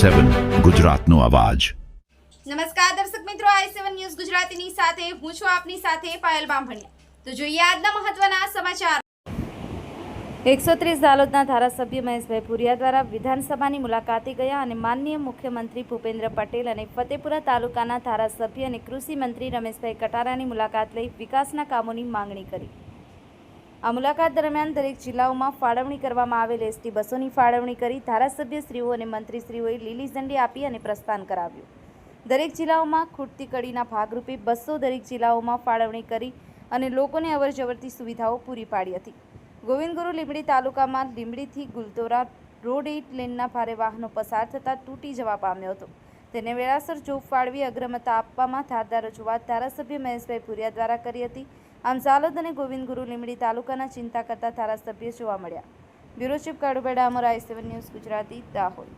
i7 ગુજરાતનો અવાજ। નમસ્કાર દર્શક મિત્રો, i7 ન્યૂઝ ગુજરાતીની સાથે હું છું આપની સાથે પાયલ બામભણિયા। તો જોઈએ આજના મહત્વના સમાચાર। 130 દાલોદના ધારાસભ્ય મહેશભાઈ ભુરિયા દ્વારા વિધાનસભાની મુલાકાતે ગયા અને માનનીય મુખ્યમંત્રી ભૂપેન્દ્ર પટેલ અને ફતેપુરા તાલુકાના ધારાસભ્ય અને કૃષિ મંત્રી રમેશભાઈ કટારાની મુલાકાત લઈ વિકાસના કામોની માંગણી કરી। આ મુલાકાત દરમિયાન દરેક જિલ્લાઓમાં ફાળવણી કરવામાં આવેલ એસટી બસોની ફાળવણી કરી ધારાસભ્યશ્રીઓ અને મંત્રીશ્રીઓએ લીલી ઝંડી આપી અને પ્રસ્થાન કરાવ્યું। દરેક જિલ્લાઓમાં ખૂટતી કડીના ભાગરૂપે બસો દરેક જિલ્લાઓમાં ફાળવણી કરી અને લોકોને અવરજવરથી સુવિધાઓ પૂરી પાડી હતી। ગોવિંદગુરુ લીંબડી તાલુકામાં લીંબડીથી ગુલતોરા રોડ 8 લેનના ભારે વાહનો પસાર થતાં તૂટી જવા પામ્યો હતો। તેને વેળાસર જોબ ફાળવી અગ્રમતા આપવામાં ધારદાર રજૂઆત ધારાસભ્ય મહેશભાઈ ભુરિયા દ્વારા કરી હતી। આમ ઝાલોદ અને ગોવિંદગુરુ લીંબડી તાલુકાના ચિંતા કરતા ધારાસભ્ય જોવા મળ્યા। Bureau chief Kalubhai Damor, i7 news Gujarati, Dahod.